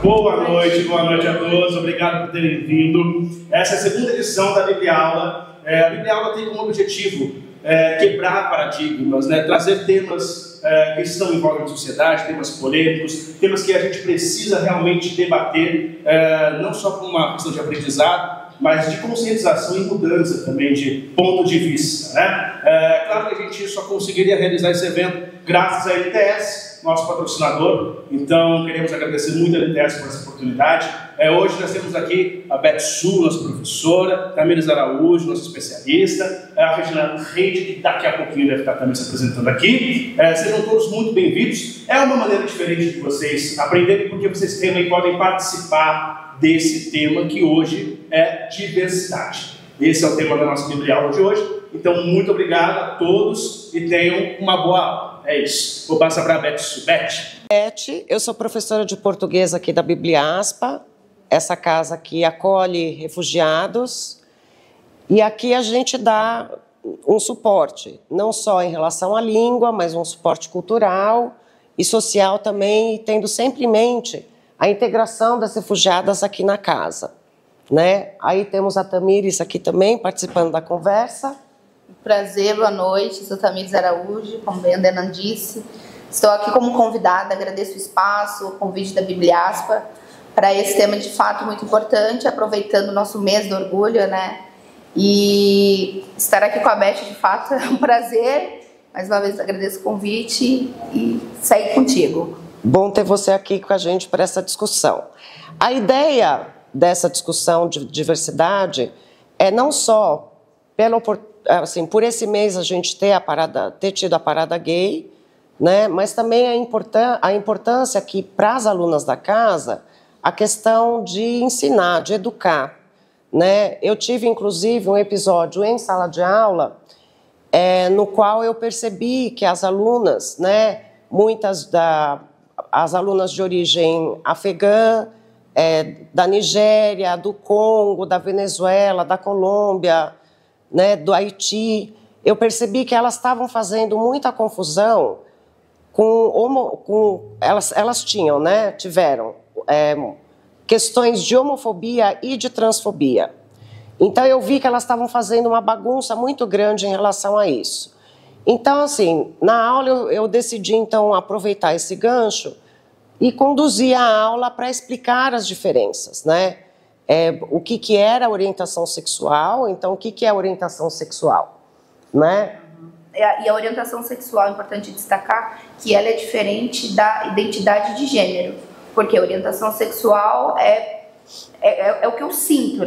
Boa noite a todos, obrigado por terem vindo. Essa é a segunda edição da Bíblia Aula. A Bíblia Aula tem como objetivo quebrar paradigmas, trazer temas que estão em voga na sociedade, temas polêmicos, temas que a gente precisa realmente debater, não só por uma questão de aprendizado, mas de conscientização e mudança também de ponto de vista. Claro que a gente só conseguiria realizar esse evento graças à LTS, nosso patrocinador. Então, queremos agradecer muito a LTS por essa oportunidade. Hoje nós temos aqui a Beth Su, nossa professora, Tamires Araújo, nossa especialista, a Regina Reide, que daqui a pouquinho deve estar também se apresentando aqui. Sejam todos muito bem-vindos. É uma maneira diferente de vocês aprenderem, porque vocês também podem participar desse tema que hoje é diversidade. Esse é o tema da nossa Bíblia Aula de hoje. Então, muito obrigado a todos e tenham uma boa aula. É isso. Vou passar para a Beth. Beth, eu sou professora de português aqui da Bibliaspa, essa casa aqui acolhe refugiados, e aqui a gente dá um suporte, não só em relação à língua, mas um suporte cultural e social também, tendo sempre em mente a integração das refugiadas aqui na casa. Aí temos a Tamires aqui também participando da conversa. Prazer, boa noite, sou Tamires Araújo, como bem a Ana disse. Estou aqui como convidada, agradeço o espaço, o convite da Bibliaspa para esse tema de fato muito importante, aproveitando o nosso mês do orgulho, E estar aqui com a Beth de fato é um prazer. Mais uma vez agradeço o convite e sair contigo. Bom ter você aqui com a gente para essa discussão. A ideia dessa discussão de diversidade é não só por esse mês a gente ter tido a parada gay, mas também a importância que para as alunas da casa a questão de ensinar, de educar. Eu tive inclusive um episódio em sala de aula no qual eu percebi que as alunas, as alunas de origem afegã, da Nigéria, do Congo, da Venezuela, da Colômbia, do Haiti, eu percebi que elas estavam fazendo muita confusão elas tiveram questões de homofobia e de transfobia. Então eu vi que elas estavam fazendo uma bagunça muito grande em relação a isso. Então, assim, na aula eu decidi então aproveitar esse gancho e conduzir a aula para explicar as diferenças, o que era a orientação sexual. Então, o que é a orientação sexual, E a orientação sexual, é importante destacar que ela é diferente da identidade de gênero, porque a orientação sexual é o que eu sinto,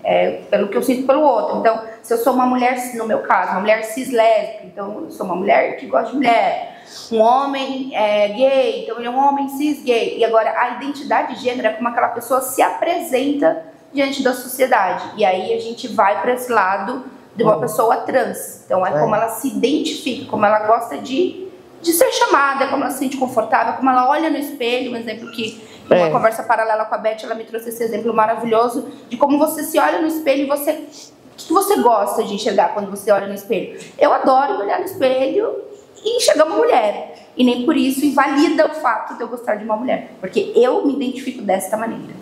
É pelo que eu sinto pelo outro. Então, se eu sou uma mulher, no meu caso, uma mulher cis lésbica, então eu sou uma mulher que gosta de mulher. Um homem gay, então ele é um homem cis gay. E agora, a identidade de gênero é como aquela pessoa se apresenta diante da sociedade. E aí a gente vai para esse lado de uma pessoa trans. Então é como ela se identifica, como ela gosta de ser chamada, como ela se sente confortável, como ela olha no espelho. Um exemplo que, em uma conversa paralela com a Beth, ela me trouxe esse exemplo maravilhoso de como você se olha no espelho e você... O que você gosta de enxergar quando você olha no espelho? Eu adoro olhar no espelho e enxergar uma mulher. E nem por isso invalida o fato de eu gostar de uma mulher. Porque eu me identifico desta maneira.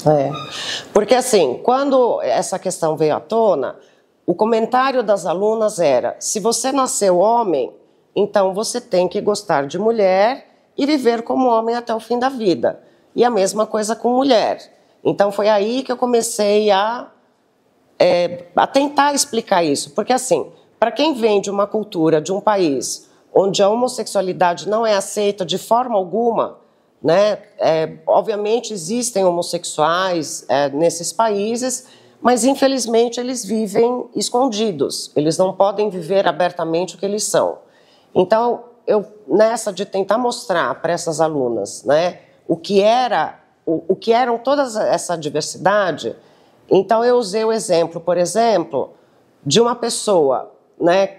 Porque assim, quando essa questão veio à tona, o comentário das alunas era: se você nasceu homem, então você tem que gostar de mulher e viver como homem até o fim da vida. E a mesma coisa com mulher. Então foi aí que eu comecei a tentar explicar isso. Porque assim, para quem vem de uma cultura, de um país onde a homossexualidade não é aceita de forma alguma, obviamente existem homossexuais nesses países, mas infelizmente eles vivem escondidos, eles não podem viver abertamente o que eles são. Então, nessa de tentar mostrar para essas alunas o que eram toda essa diversidade, então eu usei o exemplo, por exemplo, de uma pessoa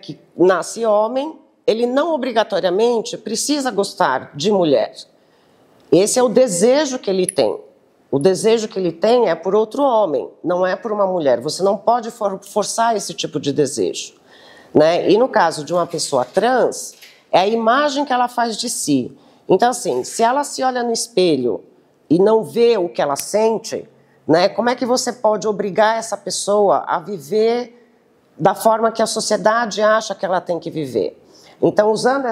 que nasce homem, ele não obrigatoriamente precisa gostar de mulher. Esse é o desejo que ele tem. O desejo que ele tem é por outro homem, não é por uma mulher. Você não pode forçar esse tipo de desejo. E no caso de uma pessoa trans, é a imagem que ela faz de si. Então, assim, se ela se olha no espelho e não vê o que ela sente, né, como é que você pode obrigar essa pessoa a viver da forma que a sociedade acha que ela tem que viver? Então, usando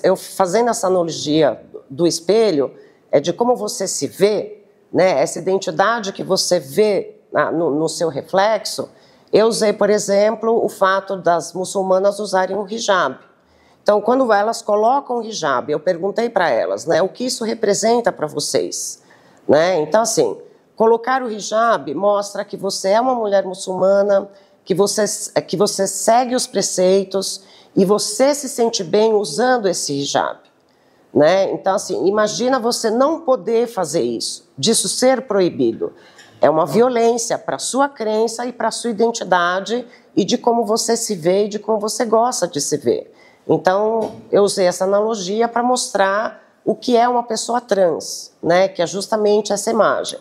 eu fazendo essa analogia do espelho, é de como você se vê, né, essa identidade que você vê no seu reflexo. Eu usei, por exemplo, o fato das muçulmanas usarem o hijab. Então, quando elas colocam o hijab, eu perguntei para elas, né, o que isso representa para vocês, né? Então, assim, colocar o hijab mostra que você é uma mulher muçulmana, que você segue os preceitos e você se sente bem usando esse hijab, né? Então, assim, imagina você não poder fazer isso, disso ser proibido. É uma violência para a sua crença e para a sua identidade e de como você se vê e de como você gosta de se ver. Então, eu usei essa analogia para mostrar o que é uma pessoa trans, né? Que é justamente essa imagem,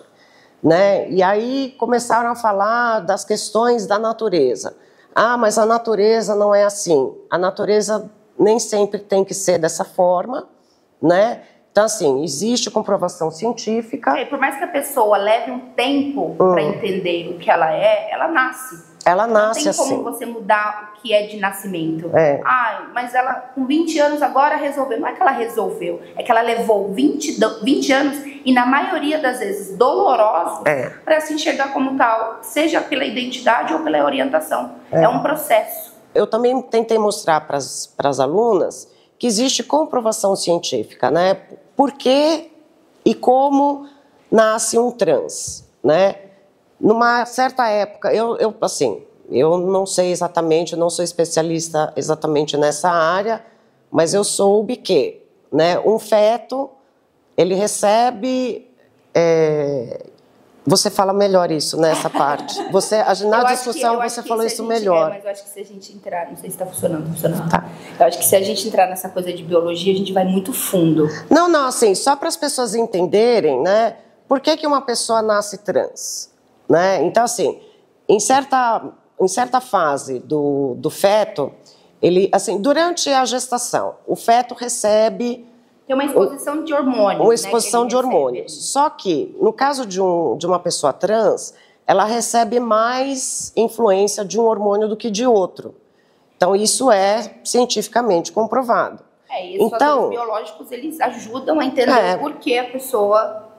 né? E aí começaram a falar das questões da natureza. Ah, mas a natureza não é assim. A natureza nem sempre tem que ser dessa forma, né? Então, assim, existe comprovação científica. Por mais que a pessoa leve um tempo para entender o que ela nasce. Ela nasce assim. Não tem como você mudar o que é de nascimento. Ah, mas ela com 20 anos agora resolveu. Não é que ela resolveu, é que ela levou 20 anos e na maioria das vezes dolorosos para se enxergar como tal, seja pela identidade ou pela orientação. É um processo. Eu também tentei mostrar para as alunas que existe comprovação científica, né? Por que e como nasce um trans, né? Numa certa época, eu não sei exatamente, não sou especialista exatamente nessa área, mas eu soube que, né, um feto, ele recebe... você fala melhor isso, nessa parte. Na discussão você falou isso melhor. Mas eu acho que se a gente entrar... Não sei se está funcionando. Tá. Eu acho que se a gente entrar nessa coisa de biologia, a gente vai muito fundo. Não, assim, só para as pessoas entenderem, né, por que uma pessoa nasce trans? Né? Então, assim, em certa fase do feto, ele, assim, durante a gestação, o feto recebe... Tem uma exposição de hormônios. Uma exposição de hormônios. Só que, no caso de uma pessoa trans, ela recebe mais influência de um hormônio do que de outro. Então, isso é cientificamente comprovado. Isso, então, os biológicos, eles ajudam a entender por que a pessoa...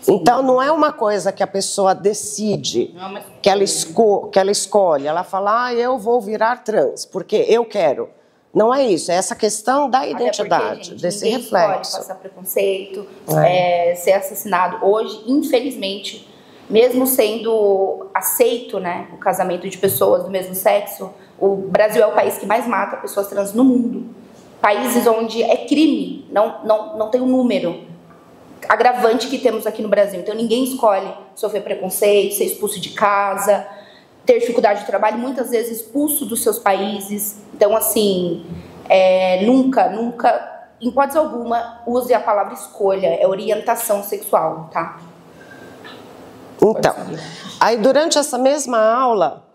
Então, não é uma coisa que a pessoa decide, que ela escolhe. Ela fala, eu vou virar trans, porque eu quero. Não é isso, é essa questão da identidade, porque, desse reflexo. Pode passar preconceito, ser assassinado. Hoje, infelizmente, mesmo sendo aceito, né, o casamento de pessoas do mesmo sexo, o Brasil é o país que mais mata pessoas trans no mundo. Países onde é crime, não tem um número agravante que temos aqui no Brasil. Então, ninguém escolhe sofrer preconceito, ser expulso de casa, ter dificuldade de trabalho, muitas vezes expulso dos seus países. Então, assim, nunca, em hipótese alguma, use a palavra escolha, é orientação sexual, tá? Então, aí durante essa mesma aula,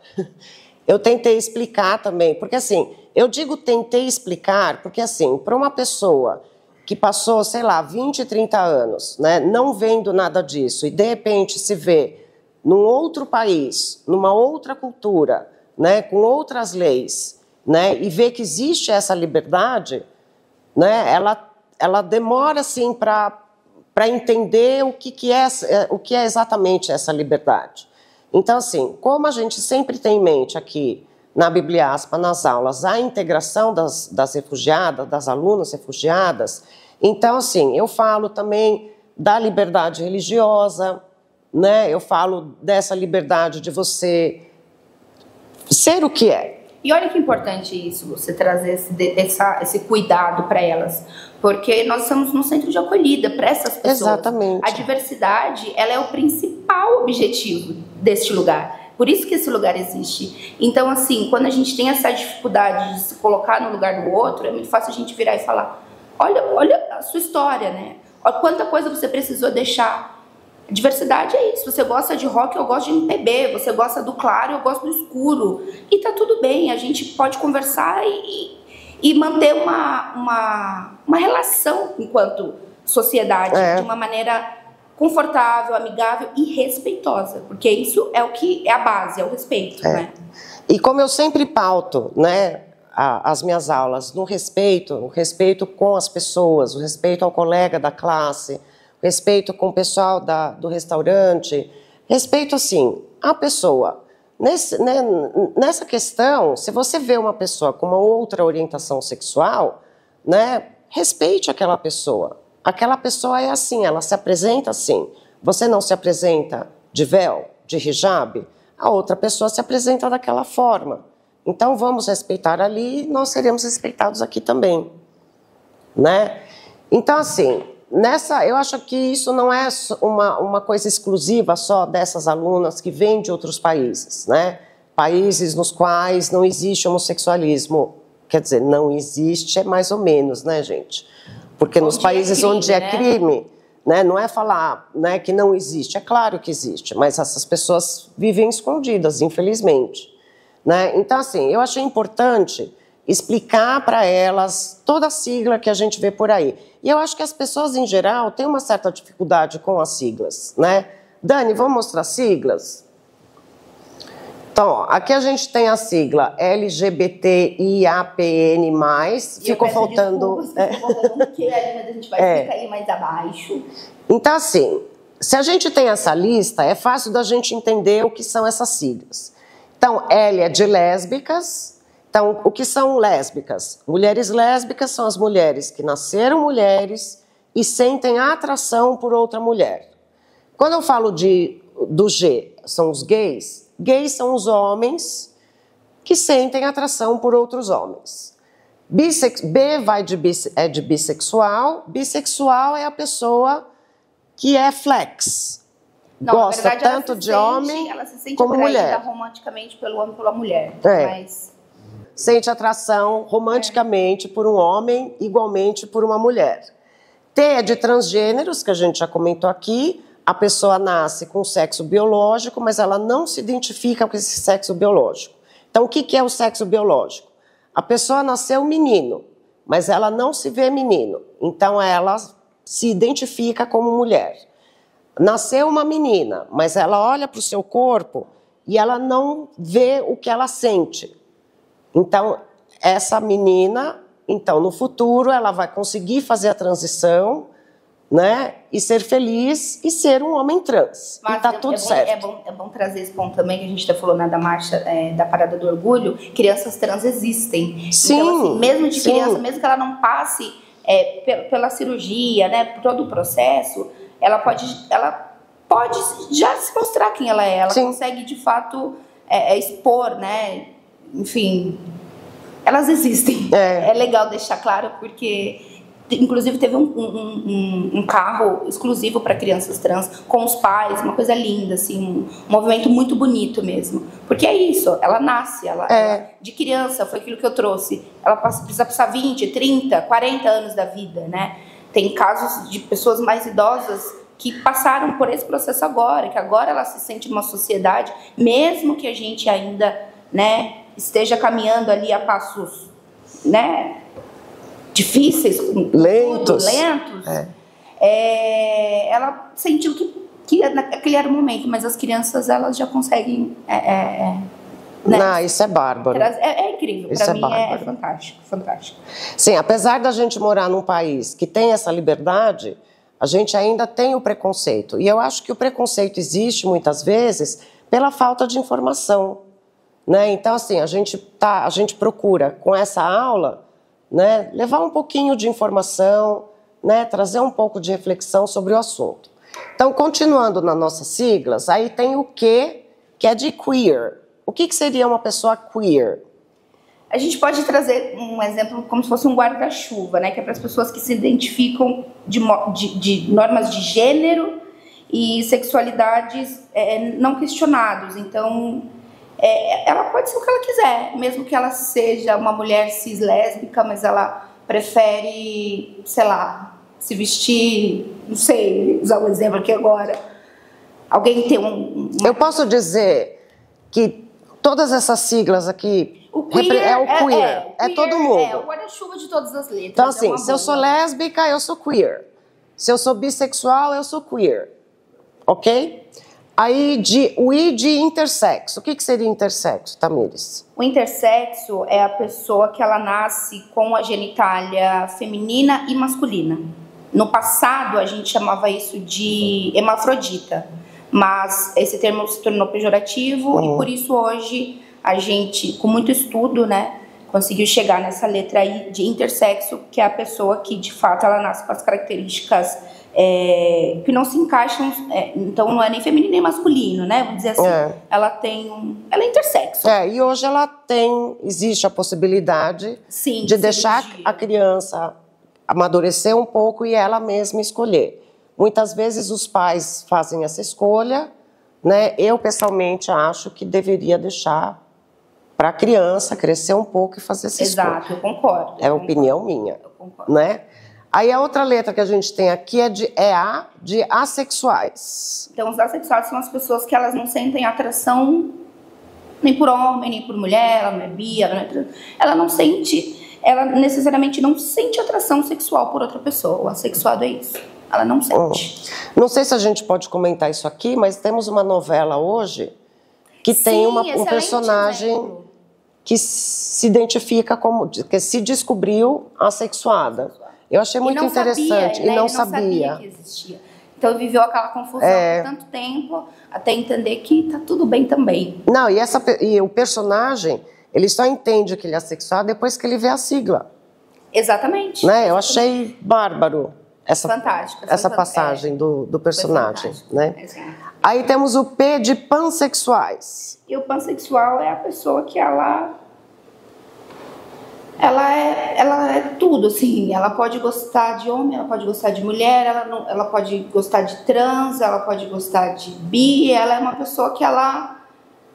eu tentei explicar também, porque assim, eu digo tentei explicar, porque assim, para uma pessoa que passou, sei lá, 20, 30 anos, né, não vendo nada disso, e de repente se vê num outro país, numa outra cultura, né, com outras leis, né, e vê que existe essa liberdade, né, ela demora assim para entender o que é exatamente essa liberdade. Então, assim, como a gente sempre tem em mente aqui na Bibliaspa, nas aulas, a integração das refugiadas, das alunas refugiadas, então, assim, eu falo também da liberdade religiosa, né? Eu falo dessa liberdade de você ser o que é. E olha que importante isso, você trazer esse cuidado para elas, porque nós estamos num centro de acolhida para essas pessoas. Exatamente. A diversidade, ela é o principal objetivo deste lugar. Por isso que esse lugar existe. Então, assim, quando a gente tem essa dificuldade de se colocar no lugar do outro, é muito fácil a gente virar e falar, olha a sua história, né? Olha quanta coisa você precisou deixar. A diversidade é isso. Você gosta de rock, eu gosto de MPB. Você gosta do claro, eu gosto do escuro. E tá tudo bem, a gente pode conversar e manter uma relação enquanto sociedade, de uma maneira confortável, amigável e respeitosa, porque isso é o que é a base, é o respeito, né? E como eu sempre pauto, né, as minhas aulas no respeito, o respeito com as pessoas, o respeito ao colega da classe, o respeito com o pessoal do restaurante, respeito assim, a pessoa. Nessa questão, se você vê uma pessoa com uma outra orientação sexual, né, respeite aquela pessoa. Aquela pessoa é assim, ela se apresenta assim. Você não se apresenta de véu, de hijab, a outra pessoa se apresenta daquela forma. Então vamos respeitar ali e nós seremos respeitados aqui também, né? Então assim, eu acho que isso não é uma coisa exclusiva só dessas alunas que vêm de outros países, né? Países nos quais não existe homossexualismo, quer dizer, não existe é mais ou menos, né, gente? Porque nos países onde é crime, né, não é falar, né, que não existe, é claro que existe, mas essas pessoas vivem escondidas, infelizmente. Né? Então, assim, eu achei importante explicar para elas toda a sigla que a gente vê por aí. E eu acho que as pessoas, em geral, têm uma certa dificuldade com as siglas, né? Dani, vamos mostrar siglas? Então, ó, aqui a gente tem a sigla LGBTIAPN+, ficou faltando... Porque a gente vai ficar aí mais abaixo. Então, assim, se a gente tem essa lista, é fácil da gente entender o que são essas siglas. Então, L é de lésbicas. Então, o que são lésbicas? Mulheres lésbicas são as mulheres que nasceram mulheres e sentem atração por outra mulher. Quando eu falo do G, são os gays. Gays são os homens que sentem atração por outros homens. B é de bissexual. Bissexual é a pessoa que é flex. Não, gosta verdade, tanto de homem ela se sente como mulher. Romanticamente pelo homem e pela mulher. Mas... sente atração romanticamente por um homem, igualmente por uma mulher. T é de transgêneros, que a gente já comentou aqui. A pessoa nasce com sexo biológico, mas ela não se identifica com esse sexo biológico. Então, o que é o sexo biológico? A pessoa nasceu menino, mas ela não se vê menino. Então, ela se identifica como mulher. Nasceu uma menina, mas ela olha para o seu corpo e ela não vê o que ela sente. Então, essa menina, então, no futuro, ela vai conseguir fazer a transição, né, e ser feliz e ser um homem trans. Mas e tá tudo certo. É bom trazer esse ponto também, que a gente está falando, né, da marcha, da Parada do Orgulho. Crianças trans existem. Sim, então, assim, mesmo de sim. criança, mesmo que ela não passe pela cirurgia, né, por todo o processo, ela pode já se mostrar quem ela é. Ela sim. consegue, de fato, expor, né? Enfim, elas existem. É legal deixar claro, porque... Inclusive, teve um carro exclusivo para crianças trans, com os pais, uma coisa linda, assim, um movimento muito bonito mesmo. Porque é isso, ela nasce, ela de criança, foi aquilo que eu trouxe. Ela precisa passar 20, 30, 40 anos da vida, né? Tem casos de pessoas mais idosas que passaram por esse processo agora, que agora ela se sente numa sociedade, mesmo que a gente ainda, né, esteja caminhando ali a passos, né, difíceis, lentos. Ela sentiu que aquele era o momento, mas as crianças, elas já conseguem... né? Não, isso é bárbaro. É incrível, para mim é fantástico, fantástico. Sim, apesar da gente morar num país que tem essa liberdade, a gente ainda tem o preconceito. E eu acho que o preconceito existe, muitas vezes, pela falta de informação. Né? Então, assim, a gente procura, com essa aula... né, levar um pouquinho de informação, né, trazer um pouco de reflexão sobre o assunto. Então, continuando nas nossas siglas, aí tem o Q, que é de queer. O que seria uma pessoa queer? A gente pode trazer um exemplo como se fosse um guarda-chuva, né, que é para as pessoas que se identificam de normas de gênero e sexualidades não questionados. Então... ela pode ser o que ela quiser, mesmo que ela seja uma mulher cis lésbica, mas ela prefere, sei lá, se vestir, não sei, usar um exemplo aqui agora. Alguém tem Eu posso dizer que todas essas siglas aqui o queer é o queer, é todo mundo. É o guarda-chuva de todas as letras. Então, assim, se eu sou lésbica, eu sou queer. Se eu sou bissexual, eu sou queer. ok? Aí, o I de intersexo. O que seria intersexo, Tamires? O intersexo é a pessoa que ela nasce com a genitália feminina e masculina. No passado, a gente chamava isso de hermafrodita, mas esse termo se tornou pejorativo e por isso hoje a gente, com muito estudo, né, conseguiu chegar nessa letra aí de intersexo, que é a pessoa que, de fato, ela nasce com as características que não se encaixam, então não é nem feminino nem masculino, né? Vamos dizer assim, ela é intersexo. E hoje existe a possibilidade de deixar a criança amadurecer um pouco e ela mesma escolher. Muitas vezes os pais fazem essa escolha, né? Eu pessoalmente acho que deveria deixar para a criança crescer um pouco e fazer essa escolha. Exato, eu concordo. É opinião minha, né? Aí a outra letra que a gente tem aqui é A de assexuais. Então os assexuais são as pessoas que elas não sentem atração nem por homem, nem por mulher, ela não é bi, ela necessariamente não sente atração sexual por outra pessoa. O assexuado é isso, ela não sente. Não sei se a gente pode comentar isso aqui, mas temos uma novela hoje que tem um personagem que se identifica como, que se descobriu assexuada. Eu achei muito interessante e não sabia que existia. Então viveu aquela confusão por tanto tempo até entender que tá tudo bem também. Não, e o personagem, ele só entende que ele é assexuado depois que ele vê a sigla. Exatamente. Né? Eu achei bárbaro essa passagem do personagem. Né? Aí temos o P de pansexuais. E o pansexual é a pessoa que ela é tudo, assim. Ela pode gostar de homem, ela pode gostar de mulher, ela pode gostar de trans, ela pode gostar de bi. Ela é uma pessoa que ela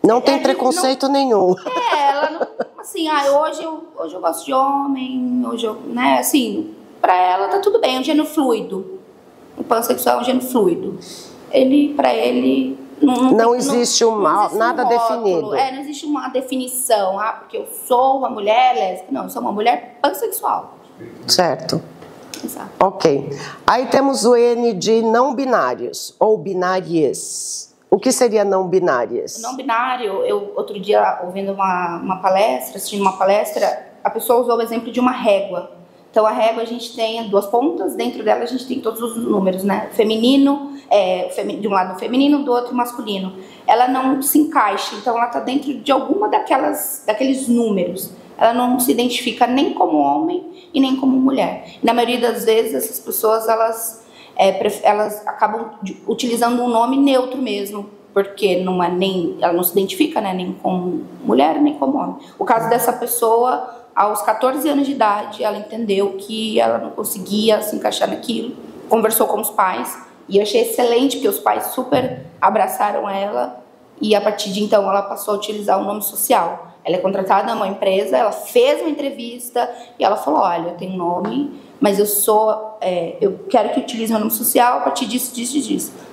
não tem preconceito nenhum. Ela não, assim, hoje eu gosto de homem, hoje eu, né, assim, pra ela tá tudo bem, é um gênero fluido. O pansexual é um gênero fluido. Pra ele não existe nada definido. Não existe uma definição, porque eu sou uma mulher lésbica. Não, eu sou uma mulher pansexual. Certo. Exato. Ok. Aí temos o N de não binários, ou binárias. O que seria não binárias? Não binário, eu outro dia, ouvindo assistindo uma palestra, a pessoa usou o exemplo de uma régua. Então, a régua, a gente tem duas pontas, dentro dela a gente tem todos os números, né? Feminino, de um lado feminino, do outro masculino. Ela não se encaixa, então ela está dentro de alguma daqueles números. Ela não se identifica nem como homem e nem como mulher. E, na maioria das vezes, essas pessoas, elas acabam utilizando um nome neutro mesmo, porque ela não se identifica, né, nem como mulher, nem como homem. O caso dessa pessoa, aos 14 anos de idade, ela entendeu que ela não conseguia se encaixar naquilo, conversou com os pais, e eu achei excelente, porque os pais super abraçaram ela, e a partir de então ela passou a utilizar o nome social. Ela é contratada numa empresa, ela fez uma entrevista, e ela falou, olha, eu tenho um nome, mas eu quero que utilize meu nome social a partir disso.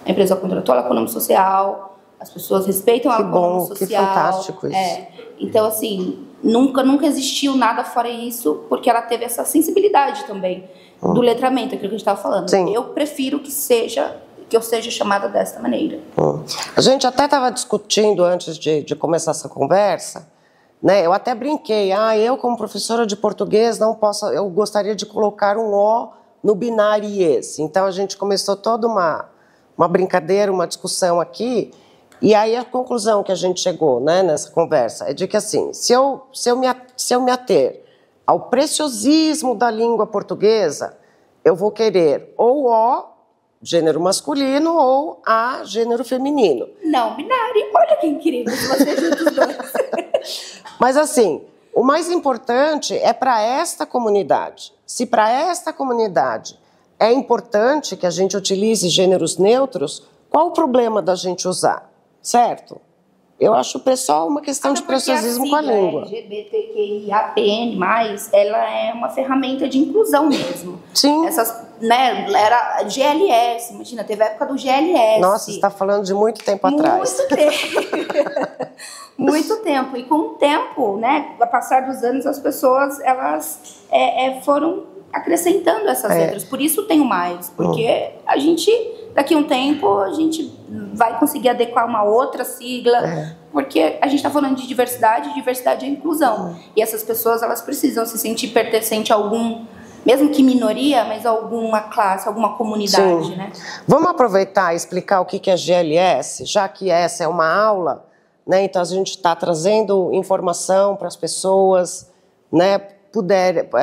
A empresa contratou ela com o nome social, as pessoas respeitam ela com o nome social. Que fantástico isso. Então, assim, nunca existiu nada fora isso, porque ela teve essa sensibilidade também do letramento, aquilo que a gente estava falando. Sim. Eu prefiro que eu seja chamada dessa maneira. A gente até estava discutindo antes de começar essa conversa, né? Eu até brinquei, eu como professora de português não posso, eu gostaria de colocar um O no binário esse. Então a gente começou toda uma brincadeira, uma discussão aqui, e aí a conclusão que a gente chegou, né, nessa conversa é de que assim, se eu me ater ao preciosismo da língua portuguesa, eu vou querer ou O, gênero masculino, ou A, gênero feminino. Não binário, olha que incrível se você junta os dois. Mas assim, o mais importante é para esta comunidade. Se para esta comunidade é importante que a gente utilize gêneros neutros, qual o problema da gente usar? Certo? Eu acho só uma questão de preciosismo com a língua. LGBTQIAPN+, ela é uma ferramenta de inclusão mesmo. Sim. Era GLS, imagina, teve a época do GLS. Nossa, você está falando de muito tempo atrás. Muito tempo. Muito tempo. E com o tempo, né, a passar dos anos, as pessoas, elas foram acrescentando essas letras. Por isso tem o mais, porque a gente daqui a um tempo a gente vai conseguir adequar uma outra sigla, porque a gente está falando de diversidade, e diversidade é inclusão. E essas pessoas, elas precisam se sentir pertencente a algum, mesmo que minoria, mas alguma classe, alguma comunidade, Sim. né? Vamos aproveitar e explicar o que é GLS, já que essa é uma aula, né? Então a gente está trazendo informação para as pessoas, né,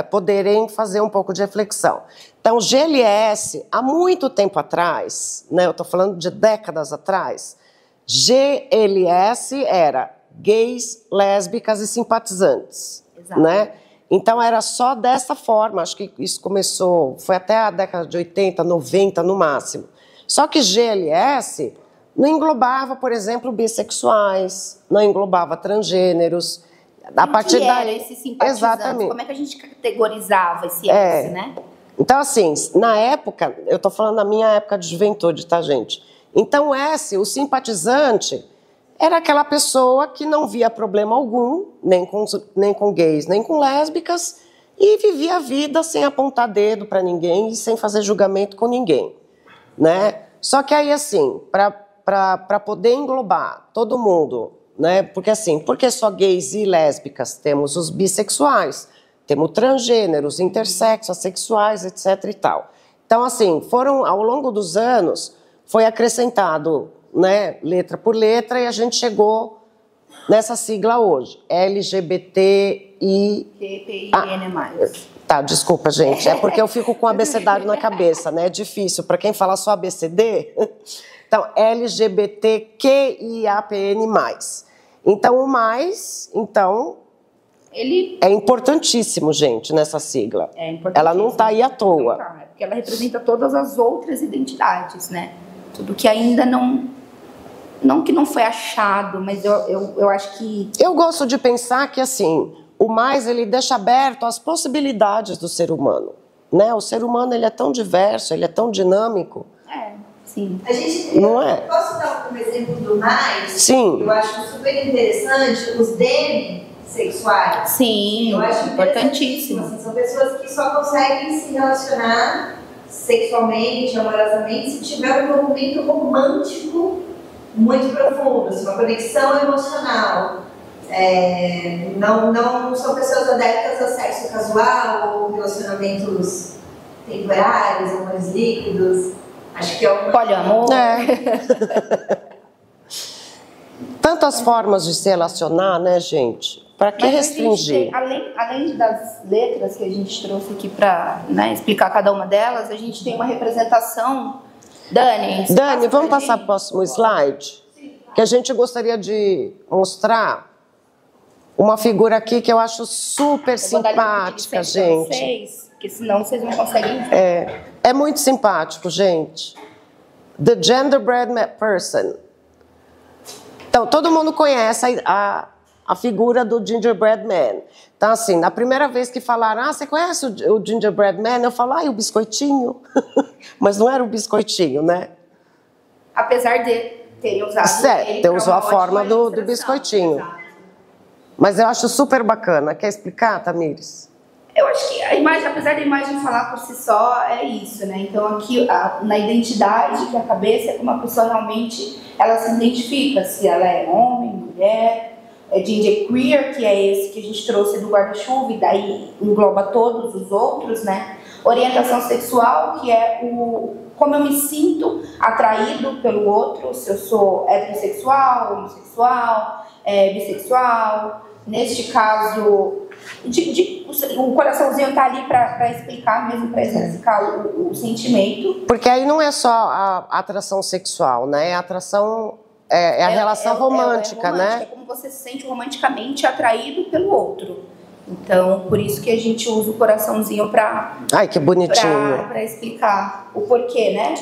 poderem fazer um pouco de reflexão. Então, GLS, há muito tempo atrás, né, eu estou falando de décadas atrás, GLS era gays, lésbicas e simpatizantes. Exato. Né? Então, era só dessa forma, acho que isso começou, foi até a década de 80, 90 no máximo. Só que GLS não englobava, por exemplo, bissexuais, não englobava transgêneros. A partir daí, esse simpatizante? Exatamente. Como é que a gente categorizava esse S, né? Então, assim, na época, eu estou falando da minha época de juventude, tá, gente? Então, o simpatizante, era aquela pessoa que não via problema algum, nem com gays, nem com lésbicas, e vivia a vida sem apontar dedo para ninguém e sem fazer julgamento com ninguém, né? Só que aí, assim, para poder englobar todo mundo, né? Porque assim, porque só gays e lésbicas? Temos os bissexuais, temos transgêneros, intersexos, assexuais, etc. e tal. Então, assim, ao longo dos anos, foi acrescentado, né, letra por letra, e a gente chegou nessa sigla hoje, LGBTI... Tá, desculpa, gente, é porque eu fico com o abecedário na cabeça, né, é difícil, para quem fala só ABCD... Então, LGBTQIAPN+. Então, o mais, ele é importantíssimo, gente, nessa sigla. É importantíssimo. Ela não está aí à toa. Porque ela representa todas as outras identidades, né? Tudo que ainda não que não foi achado, mas eu acho que... Eu gosto de pensar que, assim, o mais, ele deixa aberto as possibilidades do ser humano, né? O ser humano, ele é tão diverso, ele é tão dinâmico. Sim. A gente, posso dar um exemplo do mais? Sim. Eu acho super interessante os demissexuais. Sim, eu acho importantíssimo. Assim, são pessoas que só conseguem se relacionar sexualmente, amorosamente, se tiver um envolvimento romântico muito profundo, assim, uma conexão emocional. Não são pessoas adeptas a sexo casual ou relacionamentos temporários, amores líquidos. Acho que é um poliamor. Tantas formas de se relacionar, né, gente? Para que restringir? Além das letras que a gente trouxe aqui para, né, explicar cada uma delas, a gente tem uma representação. Dani, vamos passar para o próximo slide? Que a gente gostaria de mostrar uma figura aqui que eu acho super simpática, gente. Porque senão vocês não conseguem ver. É muito simpático, gente. The Genderbread Person. Então, todo mundo conhece a figura do Gingerbread Man. Então, assim, na primeira vez que falaram, você conhece o Gingerbread Man? Eu falo, o biscoitinho. Mas não era o biscoitinho, né? Apesar de terem usado... Certo, usou a forma do biscoitinho. Exato. Mas eu acho super bacana. Quer explicar, Tamires? Eu acho que a imagem, apesar da imagem falar por si só, é isso, né? Então aqui, na identidade, que a cabeça é como a pessoa realmente, ela se identifica, se ela é homem, mulher, genderqueer, que é esse que a gente trouxe do guarda-chuva, e daí engloba todos os outros, né? Orientação sexual, que é como eu me sinto atraído pelo outro, se eu sou heterossexual, homossexual, bissexual. Neste caso, o coraçãozinho está ali para explicar mesmo, para exercitar o sentimento. Porque aí não é só a atração sexual, né? A atração é a relação romântica, né? É como você se sente romanticamente atraído pelo outro. Então, por isso que a gente usa o coraçãozinho para... Ai, que bonitinho. Para explicar o porquê, né?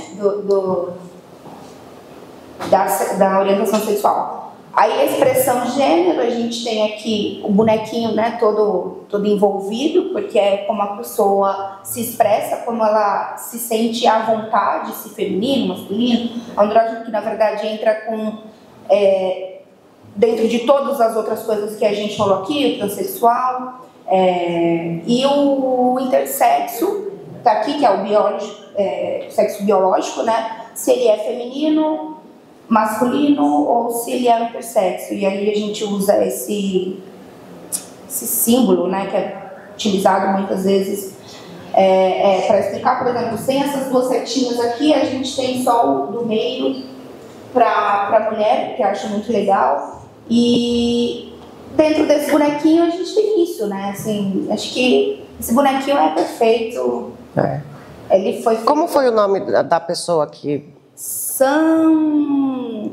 Da orientação sexual. Aí a expressão gênero, a gente tem aqui o bonequinho, né, todo envolvido, porque é como a pessoa se expressa, como ela se sente à vontade, se feminino, masculino, andrógeno, que na verdade entra com dentro de todas as outras coisas que a gente falou aqui, o transexual, e o intersexo, tá aqui, que é o sexo biológico, né? se ele é feminino, masculino ou se ele é intersexo. E aí a gente usa esse símbolo, né, que é utilizado muitas vezes para explicar, por exemplo, sem essas duas setinhas aqui, a gente tem só o do meio para mulher, que eu acho muito legal. E dentro desse bonequinho a gente tem isso, né? Assim, acho que esse bonequinho é perfeito. Ele foi. Como foi o nome da pessoa que... Sam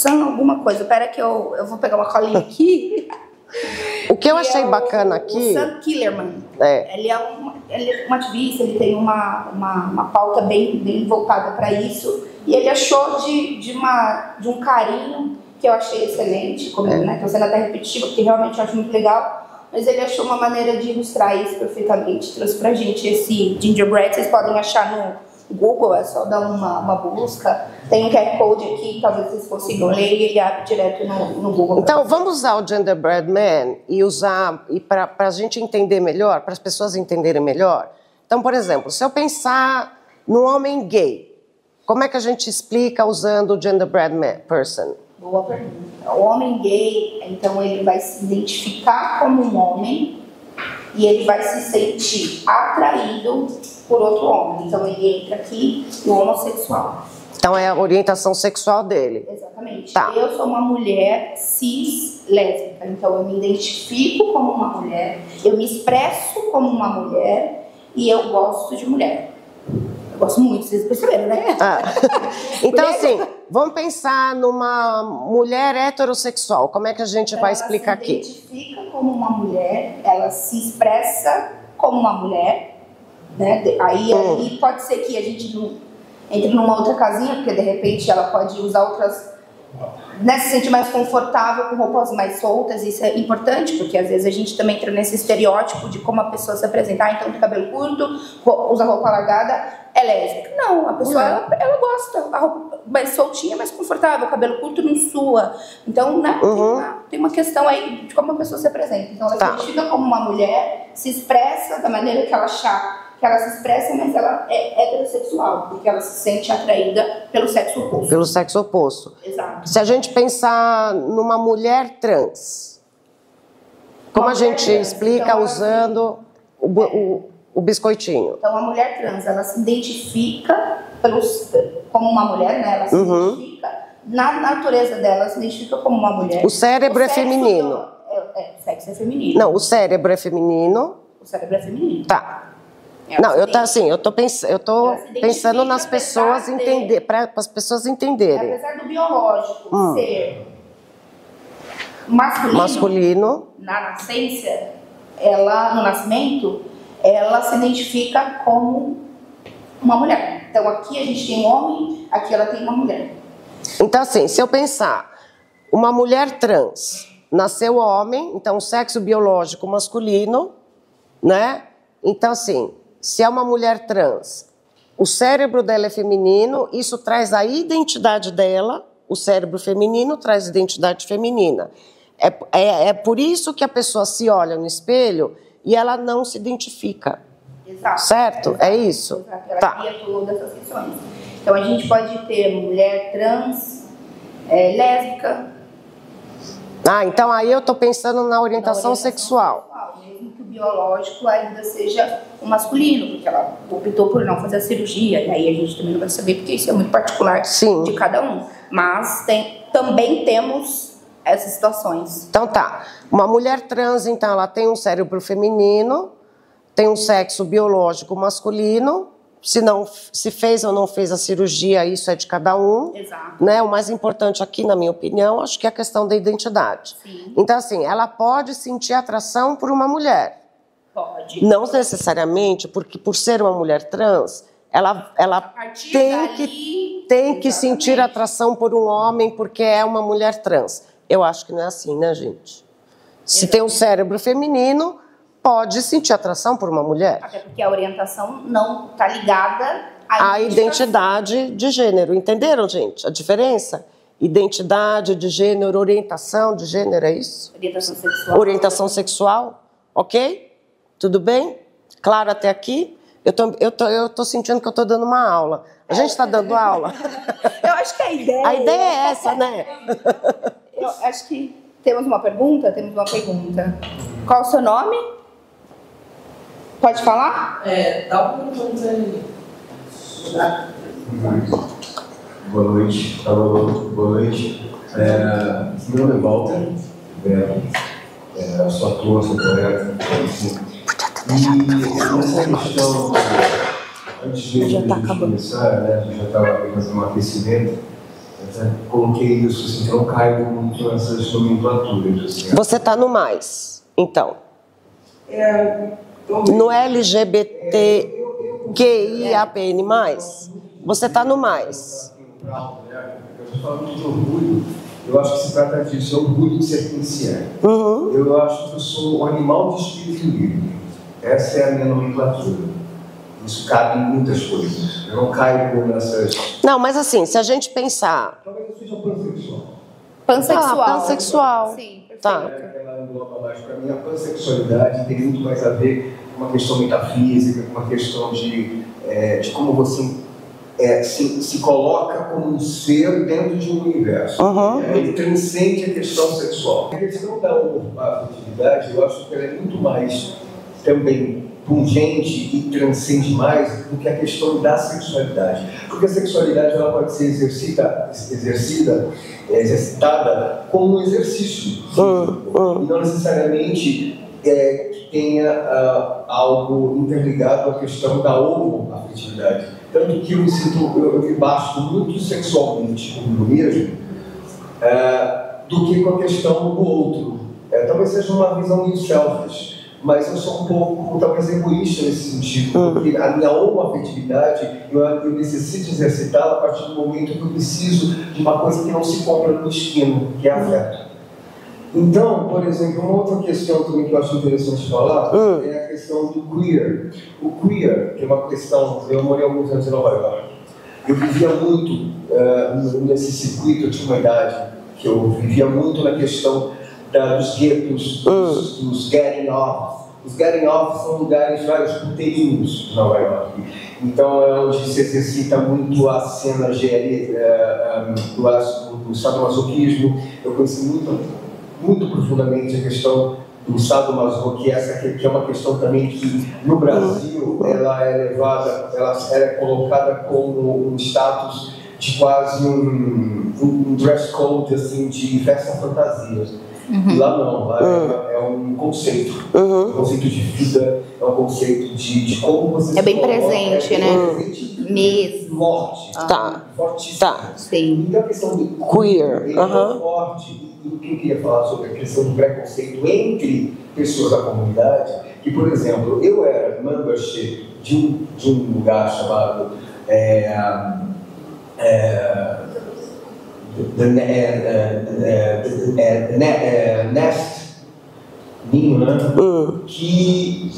alguma coisa. Espera que eu vou pegar uma colinha aqui. O que eu achei bacana aqui... O Sam Killerman. Ele é um ativista, ele tem uma pauta bem voltada para isso. E ele achou de um carinho que eu achei excelente, né? Estou sendo até repetitiva, porque realmente eu acho muito legal. Mas ele achou uma maneira de ilustrar isso perfeitamente. Trouxe pra gente esse gingerbread. Vocês podem achar no Google, é só dar uma busca. Tem um QR Code aqui, talvez vocês consigam ler, e ele abre direto no Google. Então, vamos usar o Gingerbread Man e para a gente entender melhor, para as pessoas entenderem melhor. Então, por exemplo, se eu pensar no homem gay, como é que a gente explica usando o Gingerbread Man person? Boa pergunta. O homem gay, então, ele vai se identificar como um homem e ele vai se sentir atraído por outro homem. Então ele entra aqui no homossexual. Então é a orientação sexual dele. Exatamente. Tá. Eu sou uma mulher cis lésbica, então eu me identifico como uma mulher, eu me expresso como uma mulher e eu gosto de mulher. Eu gosto muito, vocês perceberam, né? Então assim, vamos pensar numa mulher heterossexual. Como é que a gente vai explicar aqui? Ela se identifica como uma mulher, ela se expressa como uma mulher. Né? Aí pode ser que a gente não entre numa outra casinha, porque de repente ela pode usar outras, né, se sentir mais confortável com roupas mais soltas. Isso é importante, porque às vezes a gente também entra nesse estereótipo de como a pessoa se apresentar. Então, de cabelo curto, usa roupa largada, é lésbica. Não, a pessoa ela gosta, a roupa mais soltinha, mais confortável, cabelo curto não sua. Então, né, tem uma questão aí de como a pessoa se apresenta. Então, ela se identifica como uma mulher, se expressa da maneira que ela achar que ela se expressa, mas ela é heterossexual, porque ela se sente atraída pelo sexo oposto. Pelo sexo oposto. Exato. Se a gente pensar numa mulher trans, como a gente explica então, usando o biscoitinho? Então, a mulher trans, ela se identifica como uma mulher, né? Ela se identifica, na natureza dela, ela se identifica como uma mulher. O cérebro é feminino. O sexo é feminino. Não, o cérebro é feminino. O cérebro é feminino. Tá. Não, eu tô pensando nas pessoas para as pessoas entenderem. Apesar do biológico ser masculino, na nascência, no nascimento, ela se identifica como uma mulher. Então aqui a gente tem um homem, aqui ela tem uma mulher. Então assim, se eu pensar, uma mulher trans nasceu homem, então sexo biológico masculino, né? Então assim, se é uma mulher trans, o cérebro dela é feminino, isso traz a identidade dela, o cérebro feminino traz identidade feminina. É por isso que a pessoa se olha no espelho e ela não se identifica. Exato. Certo? Exato. É isso? Exato. Ela cria todas essas questões. Então a gente pode ter mulher trans, lésbica. Então aí eu estou pensando na orientação sexual. Mesmo que o biológico ainda seja o masculino, porque ela optou por não fazer a cirurgia, e aí a gente também não vai saber, porque isso é muito particular de cada um. Mas também temos essas situações. Então tá, uma mulher trans, então, ela tem um cérebro feminino, tem um sexo biológico masculino, se fez ou não fez a cirurgia, isso é de cada um. Exato. Né? O mais importante aqui, na minha opinião, acho que é a questão da identidade. Sim. Então, assim, ela pode sentir atração por uma mulher. Pode. Não necessariamente, porque por ser uma mulher trans, ela tem que sentir atração por um homem porque é uma mulher trans. Eu acho que não é assim, né, gente? Se tem um cérebro feminino, pode sentir atração por uma mulher. Até porque a orientação não está ligada à identidade de gênero. Entenderam, gente? A diferença? Identidade de gênero, orientação de gênero, é isso? Orientação sexual. Orientação sexual, ok? Tudo bem? Claro até aqui? Eu tô sentindo que eu tô dando uma aula. A gente está dando aula? Eu acho que a ideia... A ideia é essa, né? Eu acho que temos uma pergunta? Temos uma pergunta. Qual o seu nome? Pode falar? Dá uma pergunta aí. Boa noite. Boa noite. Meu nome é Walter. Sou ator, sou poeta. E essa questão, antes de começar, né, a gente já estava fazendo um aquecimento, coloquei isso, assim, que eu não caigo muito nessas nomenclaturas. Assim. Você está no mais, então. No LGBTQIAPN+, você está no mais. Eu estou falando de orgulho, eu acho que se trata disso, é orgulho de ser quem se é. Uhum. Eu acho que eu sou um animal de espírito livre. Essa é a minha nomenclatura. Isso cabe em muitas coisas. Eu não caio nessas... Não, mas assim, se a gente pensar... Talvez eu seja pansexual. Pansexual. Pansexual. Sim, perfeito. Tá. Ela engloba mais. Para mim, a pansexualidade tem muito mais a ver com uma questão metafísica, com uma questão de como você se coloca como um ser dentro de um universo. Uhum. Ele transcende a questão sexual. A questão da afetividade, eu acho que ela é muito mais também pungente e transcende mais do que a questão da sexualidade. Porque a sexualidade ela pode ser exercitada como um exercício. E não necessariamente que tenha algo interligado à questão da homoafetividade. Tanto que eu me basto muito sexualmente comigo mesmo do que com a questão do outro. Talvez seja uma visão meio selfish, mas eu sou um pouco, talvez, egoísta nesse sentido, porque a minha homoafetividade, eu necessito exercitá-la a partir do momento que eu preciso de uma coisa que não se compra no destino, que é afeto. Então, por exemplo, uma outra questão também que eu acho interessante falar é a questão do queer. O queer, que é uma questão, eu morei alguns anos em Nova York, eu vivia muito nesse circuito, eu tinha uma idade que eu vivia muito na questão dos guetos, dos getting off. Os getting off são lugares, vários puteirinhos de Nova York. Então é onde se exercita muito a cena do sadomasoquismo. Eu conheci muito profundamente a questão do sadomaso, que é uma questão também que no Brasil ela é levada, ela é colocada como um status de quase um dress code assim, de festa fantasia. E lá não, lá é um conceito, um conceito de vida, é um conceito de como você é bem presente, né? Mesmo. Forte, fortíssimo. Tá. Sim. Então a questão do queer, é forte. E o que eu queria falar sobre a questão do preconceito entre pessoas da comunidade, que, por exemplo, eu era membership de um lugar chamado Nest, ninho, né? Que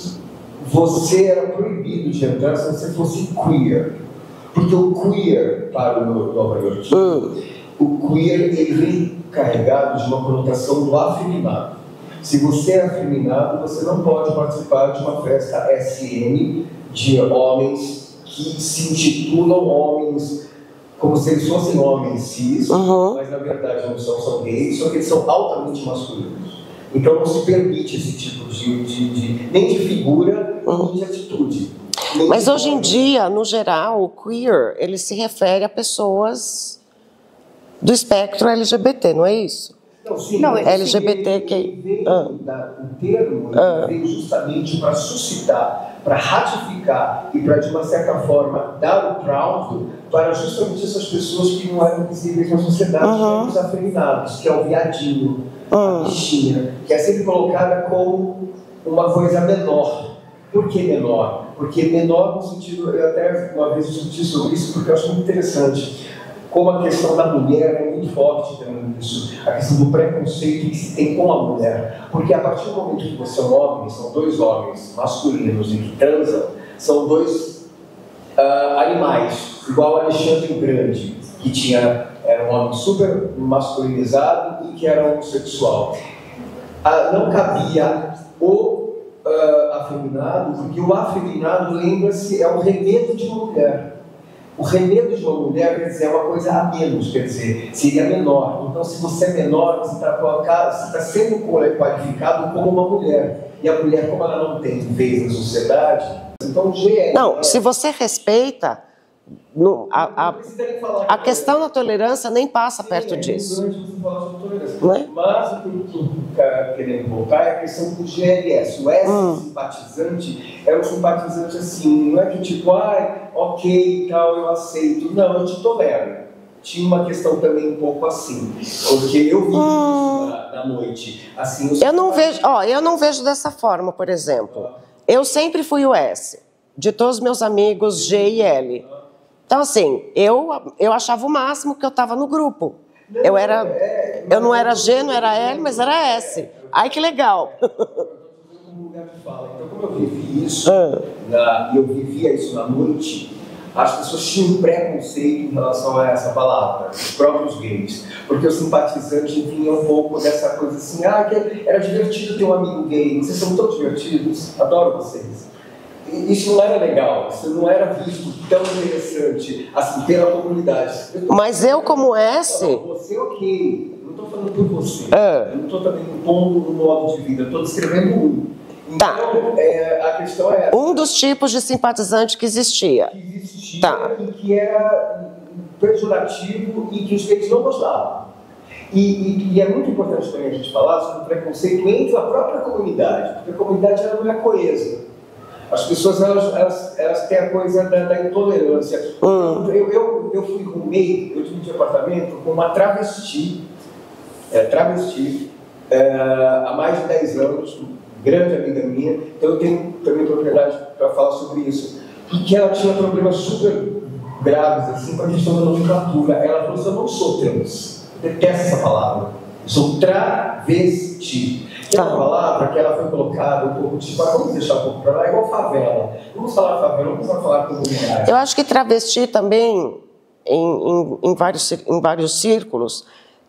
você era proibido de entrar se você fosse queer. Porque o queer, para o Nova York, o queer ele vem carregado de uma conotação do afeminado. Se você é afeminado, você não pode participar de uma festa SM de homens que se intitulam homens como se eles fossem homens cis, mas na verdade não são gays, só que eles são altamente masculinos. Então não se permite esse tipo nem de figura, nem de atitude. Mas hoje em dia, no geral, o queer, ele se refere a pessoas do espectro LGBT, não é isso? Não, sim, não, LGBTQI. O termo veio justamente para suscitar, para ratificar e para, de uma certa forma, dar o proud para justamente essas pessoas que não eram visíveis na sociedade, os afeminados, que é o viadinho, a bichinha, que é sempre colocada como uma coisa menor. Por que menor? Porque menor no sentido, eu até uma vez discuti sobre isso, porque eu acho muito interessante como a questão da mulher é muito forte também nisso, a questão do preconceito que se tem com a mulher. Porque a partir do momento que você é um homem, são dois homens masculinos e que transam, são dois animais, igual Alexandre o Grande, que era um homem super masculinizado e que era homossexual. Não cabia a afeminado, porque o afeminado, lembra-se, é o remedo de uma mulher. O remedo de uma mulher, quer dizer, é uma coisa a menos, quer dizer, seria menor. Então, se você é menor, você está sendo qualificado como uma mulher. E a mulher, como ela não tem vez na sociedade, então o G Não, se você respeita, a questão da tolerância nem passa perto disso. Não é? Mas o que eu estou querendo voltar é a questão do GLS. O S simpatizante é um simpatizante assim, não é que tipo, ok, tal, eu aceito. Não, eu te tolero. Tinha uma questão também um pouco assim, porque eu vi isso na noite. Assim, eu não vejo dessa forma, por exemplo. Eu sempre fui o S, de todos os meus amigos G e L. Então, assim, eu achava o máximo que eu estava no grupo. Eu não era G, não era L, mas era S. Ai, que legal. Então, como eu vivi isso, e eu vivia isso na noite, as pessoas tinham um preconceito em relação a essa palavra, os próprios gays. Porque o simpatizante vinha um pouco dessa coisa assim, que era divertido ter um amigo gay, vocês são tão divertidos, adoro vocês. Isso não era legal, isso não era visto tão interessante assim, pela comunidade. Mas eu, como S... Você, ok, eu não estou falando por você, eu não estou também pondo no modo de vida, eu estou descrevendo um. Então, a questão é essa. Um dos tipos de simpatizante que existia. E que era pejorativo e que os gays não gostavam. E é muito importante também a gente falar sobre o preconceito entre a própria comunidade, porque a comunidade ela não é coesa. As pessoas elas têm a coisa da intolerância. Eu fui roommate, eu dividi apartamento com uma travesti há mais de 10 anos, grande amiga minha, então eu tenho também propriedade para falar sobre isso. Porque ela tinha problemas super graves assim, com a questão da nomenclatura. Ela falou assim: eu não sou trans, eu detesto essa palavra, eu sou travesti. Que é uma palavra que ela foi colocada um pouco tipo, vamos deixar um pouco para lá, é igual favela. Vamos falar favela, vamos falar comunidade. Eu acho que travesti também, em vários círculos,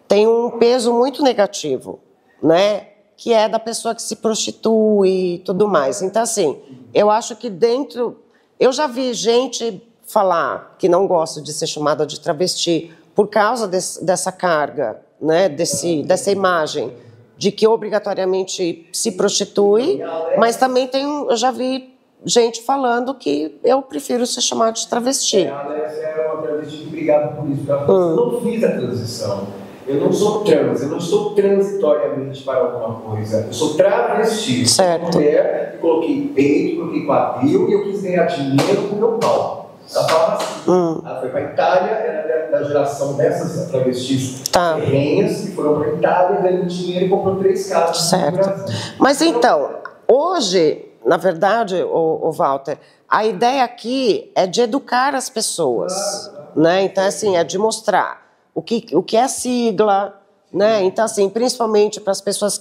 tem um peso muito negativo, né? Que é da pessoa que se prostitui e tudo mais. Então, assim, eu acho que dentro... Eu já vi gente falar que não gosta de ser chamada de travesti por causa dessa carga, né? Dessa imagem de que obrigatoriamente se prostitui, mas também eu já vi gente falando que eu prefiro ser chamada de travesti. A Alessia era uma travesti que brigava por isso. Ela falou: eu não fiz a transição. Eu não sou trans, eu não estou transitoriamente para alguma coisa. Eu sou travesti. Certo. Eu sou mulher, eu coloquei peito, coloquei quadril e eu quis ganhar dinheiro com o meu pau. Ela falava assim. Ela foi para a Itália, era da geração dessas travestis terrenhas que foram para a Itália, ganhando dinheiro e comprou 3 casas. Certo. Mas então, hoje, na verdade, o Walter, a ideia aqui é de educar as pessoas, né? Então, assim, é de mostrar o que é sigla, né? Então, assim, principalmente para as pessoas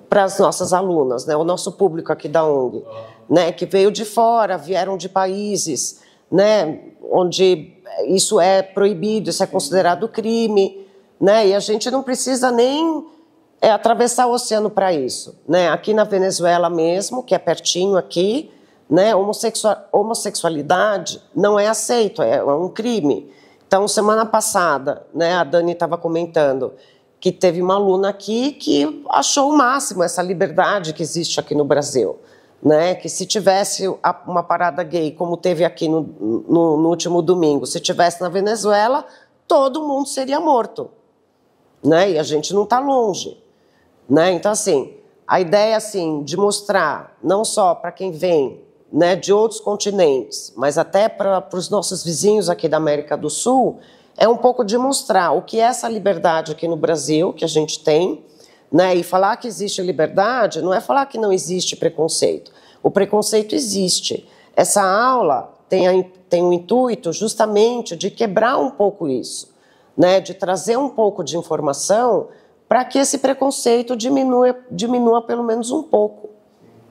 para as nossas alunas, né? O nosso público aqui da ONG, né? Que veio de fora, vieram de países, né? Onde isso é proibido, isso é considerado crime, né? E a gente não precisa nem atravessar o oceano para isso, né? Aqui na Venezuela mesmo, que é pertinho aqui, né? Homossexualidade não é aceito, é um crime. Então, semana passada, né, a Dani estava comentando que teve uma aluna aqui que achou o máximo essa liberdade que existe aqui no Brasil, né? Que se tivesse uma parada gay, como teve aqui no último domingo, se tivesse na Venezuela, todo mundo seria morto, né? E a gente não está longe, né? Então, assim, a ideia assim, de mostrar, não só para quem vem, né, de outros continentes, mas até para os nossos vizinhos aqui da América do Sul, é um pouco de mostrar o que é essa liberdade aqui no Brasil, que a gente tem, né, e falar que existe liberdade não é falar que não existe preconceito. O preconceito existe. Essa aula tem o intuito justamente de quebrar um pouco isso, né, de trazer um pouco de informação para que esse preconceito diminua pelo menos um pouco.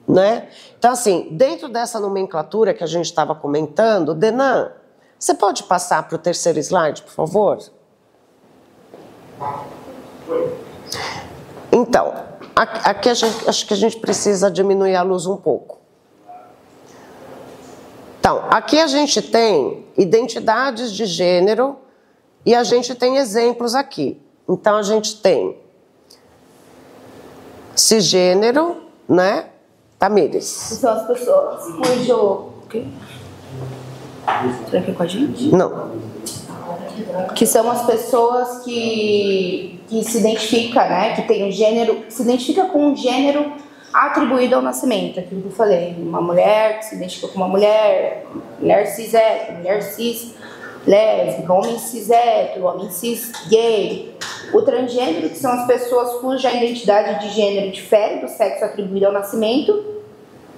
Né? Então, assim, dentro dessa nomenclatura que a gente estava comentando, Denan, você pode passar para o terceiro slide, por favor? Então, aqui acho que a gente precisa diminuir a luz um pouco, Então, aqui a gente tem identidades de gênero e a gente tem exemplos aqui. Então, a gente tem cisgênero, né? Tamires. São as pessoas cujo... O quê? Será que é com a gente? Não. Que são as pessoas que se identificam, né? Que tem um gênero... Se identifica com um gênero atribuído ao nascimento. Aquilo que eu falei. Uma mulher que se identifica com uma mulher. Mulher cis hétero, mulher cis lésbica, homem cis hétero, homem cis gay. O transgênero, que são as pessoas cuja identidade de gênero difere do sexo atribuído ao nascimento.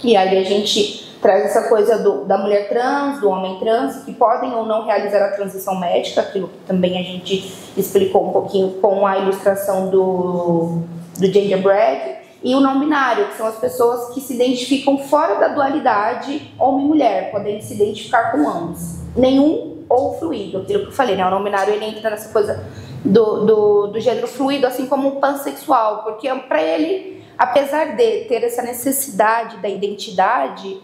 E aí a gente traz essa coisa da mulher trans, do homem trans, que podem ou não realizar a transição médica, aquilo que também a gente explicou um pouquinho com a ilustração do genderbread. E o não binário, que são as pessoas que se identificam fora da dualidade homem-mulher, podem se identificar com ambos. Nenhum ou fluido, aquilo que eu falei, né? O não binário ele entra nessa coisa do gênero fluido, assim como o pansexual, porque para ele, apesar de ter essa necessidade da identidade,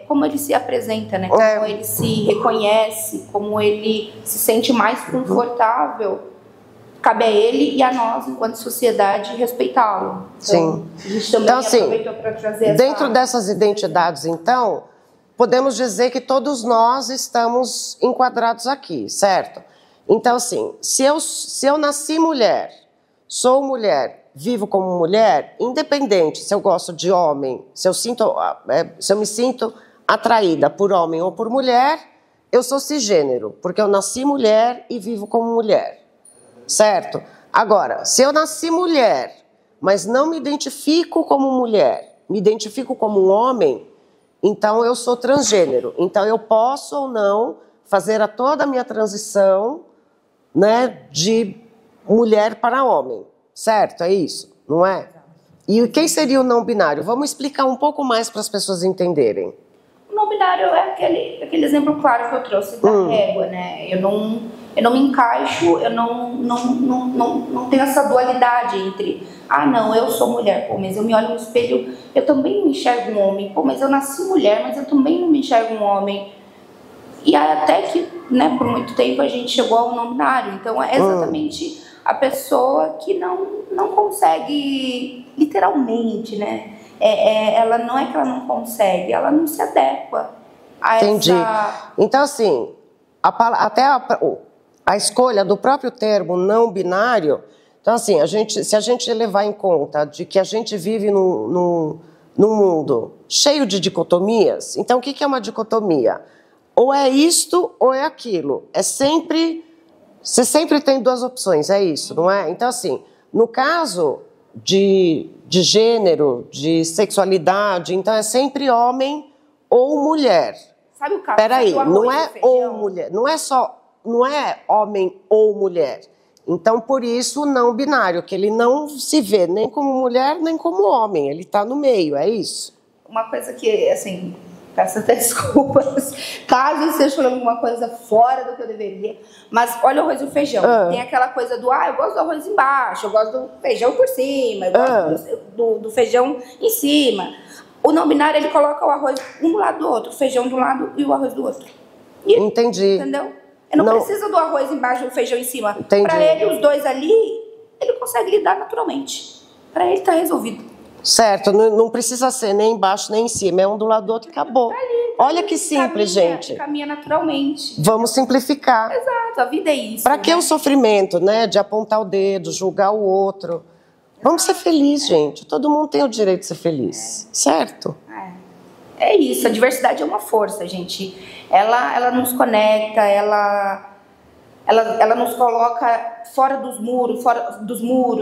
como ele se apresenta, né? Como ele se reconhece, como ele se sente mais confortável, cabe a ele e a nós, enquanto sociedade, respeitá-lo. Sim. A gente também aproveitou para trazer dentro dessas identidades, então, podemos dizer que todos nós estamos enquadrados aqui, certo? Então, assim, se eu nasci mulher, sou mulher, vivo como mulher, independente se eu gosto de homem, se eu me sinto atraída por homem ou por mulher, eu sou cisgênero, porque eu nasci mulher e vivo como mulher. Certo? Agora, se eu nasci mulher, mas não me identifico como mulher, me identifico como um homem, então eu sou transgênero. Então eu posso ou não fazer toda a minha transição, né, de mulher para homem. Certo? É isso, não é? E quem seria o não binário? Vamos explicar um pouco mais para as pessoas entenderem. O não binário é aquele exemplo claro que eu trouxe da régua, né? Eu não me encaixo, eu não tenho essa dualidade entre não, eu sou mulher, pô, mas eu me olho no espelho, eu também não me enxergo um homem, pô, mas eu nasci mulher, mas eu também não me enxergo um homem. E até que, né, por muito tempo a gente chegou ao não binário. Então é exatamente a pessoa que não consegue, literalmente, né? Ela não é que ela não consegue, ela não se adequa a Entendi. essa... Então, assim, até a escolha do próprio termo não binário, então, assim, se a gente levar em conta de que a gente vive num mundo cheio de dicotomias, então o que é uma dicotomia? Ou é isto ou é aquilo. Você sempre tem duas opções, é isso, não é? Então, assim, no caso de gênero, de sexualidade, então é sempre homem ou mulher. Sabe o caso? Peraí, não é ou mulher, não é homem ou mulher. Então, por isso, não binário, que ele não se vê nem como mulher, nem como homem, ele está no meio, é isso? Uma coisa que, assim, peço até desculpas, caso eu esteja falando alguma coisa fora do que eu deveria, mas olha o arroz e o feijão, tem aquela coisa eu gosto do arroz embaixo, eu gosto do feijão por cima, eu gosto do feijão em cima. O não binário, ele coloca o arroz um do lado do outro, o feijão de um lado e o arroz do outro. E, entendi. Entendeu? Eu não preciso do arroz embaixo e do feijão em cima. Entendi. Para ele, os dois ali, ele consegue lidar naturalmente. Para ele tá resolvido. Certo, não precisa ser nem embaixo nem em cima, é um do lado do outro e acabou. Olha que simples, gente. Caminha naturalmente. Vamos simplificar. Exato, a vida é isso. Para que o sofrimento, né, de apontar o dedo, julgar o outro? Vamos ser felizes, gente. Todo mundo tem o direito de ser feliz, certo? É isso, a diversidade é uma força, gente. Ela nos conecta, ela nos coloca fora dos muros,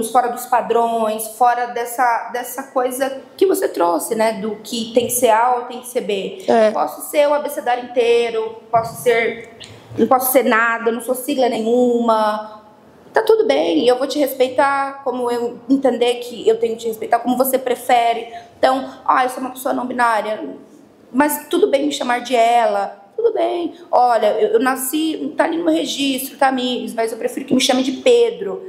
fora dos padrões, fora dessa coisa que você trouxe, né? Do que tem que ser A ou tem que ser B. Posso ser o abecedário inteiro, não posso ser nada, não sou sigla nenhuma. Tá tudo bem, eu vou te respeitar, como eu entender que eu tenho que te respeitar, como você prefere. Então, eu sou uma pessoa não binária, mas tudo bem me chamar de ela. Tudo bem, olha, eu nasci, tá ali no meu registro, Tamires, mas eu prefiro que me chame de Pedro.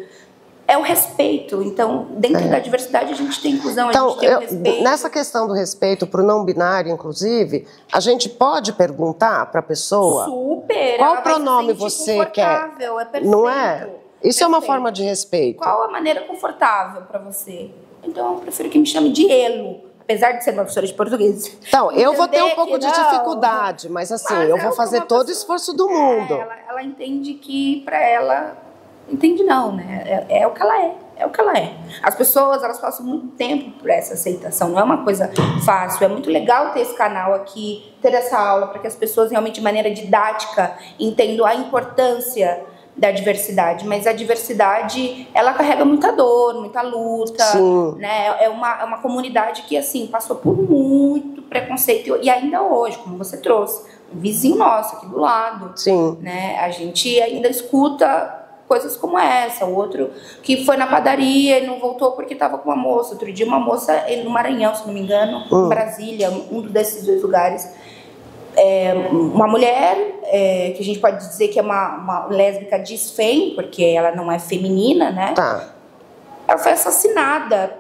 é o respeito. Então, dentro da diversidade, a gente tem inclusão, então, a gente tem o respeito. Nessa questão do respeito para o não binário, inclusive, a gente pode perguntar para a pessoa Super! qual pronome você quer. É perfeito. Não é? Isso é uma forma de respeito. Qual a maneira confortável para você? Então, eu prefiro que me chame de Elo. Apesar de ser uma professora de português. Então, eu vou ter um pouco de dificuldade, mas assim, eu vou fazer todo o esforço do mundo. Ela entende que para ela... Entende não, né? É o que ela é. É o que ela é. As pessoas, elas passam muito tempo por essa aceitação. Não é uma coisa fácil. É muito legal ter esse canal aqui, ter essa aula, para que as pessoas realmente, de maneira didática, entendam a importância da diversidade, mas a diversidade, ela carrega muita dor, muita luta, né? É uma comunidade que, assim, passou por muito preconceito, e ainda hoje, como você trouxe, um vizinho nosso aqui do lado, né? A gente ainda escuta coisas como essa, o outro que foi na padaria e não voltou porque estava com uma moça, outro dia uma moça no Maranhão, se não me engano, em Brasília, um desses dois lugares, uma mulher, que a gente pode dizer que é uma lésbica desfem, porque ela não é feminina, né? Ela foi assassinada,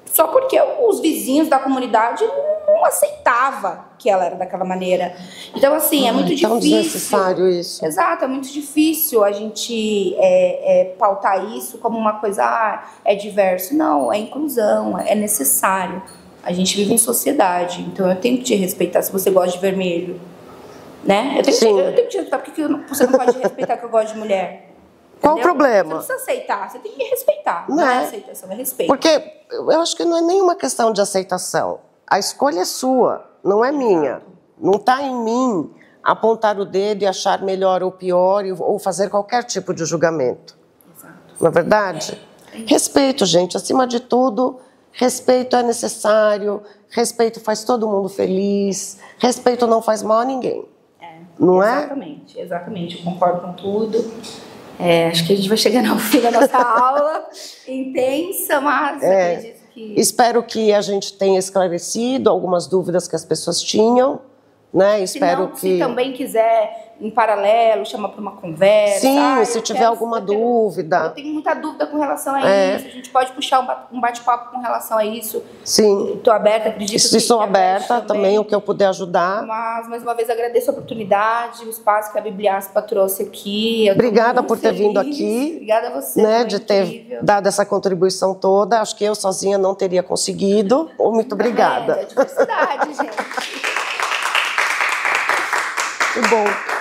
só porque os vizinhos da comunidade não aceitavam que ela era daquela maneira. Então, assim, é muito difícil. É desnecessário isso. Exato, é muito difícil a gente pautar isso como uma coisa, é diverso. Não, é inclusão, é necessário. A gente vive em sociedade, então eu tenho que te respeitar se você gosta de vermelho, né? Eu tenho que te respeitar, porque você não pode respeitar que eu gosto de mulher. Qual o problema? Você não precisa aceitar, você tem que me respeitar. Não é aceitação, é respeito. Porque eu acho que não é nenhuma questão de aceitação. A escolha é sua, não é minha. Não está em mim apontar o dedo e achar melhor ou pior ou fazer qualquer tipo de julgamento. Exato. Não é verdade? Respeito, gente, acima de tudo. Respeito é necessário, respeito faz todo mundo feliz, respeito não faz mal a ninguém. Não é? Exatamente, eu concordo com tudo. Acho que a gente vai chegar ao fim da nossa aula, intensa, mas acredito que... Espero que a gente tenha esclarecido algumas dúvidas que as pessoas tinham, né? Espero que... Se também quiser, em paralelo, chama para uma conversa. Sim, se tiver alguma dúvida. Eu tenho muita dúvida com relação a isso. A gente pode puxar um bate-papo com relação a isso. Sim. Estou aberta, acredito que... Estou aberta também, o que eu puder ajudar. Mas, mais uma vez, agradeço a oportunidade, o espaço que a Bibliaspa trouxe aqui. Obrigada por ter vindo aqui. Obrigada a você. Né, de ter dado essa contribuição toda. Acho que eu sozinha não teria conseguido. Muito obrigada. É diversidade, gente. Que bom.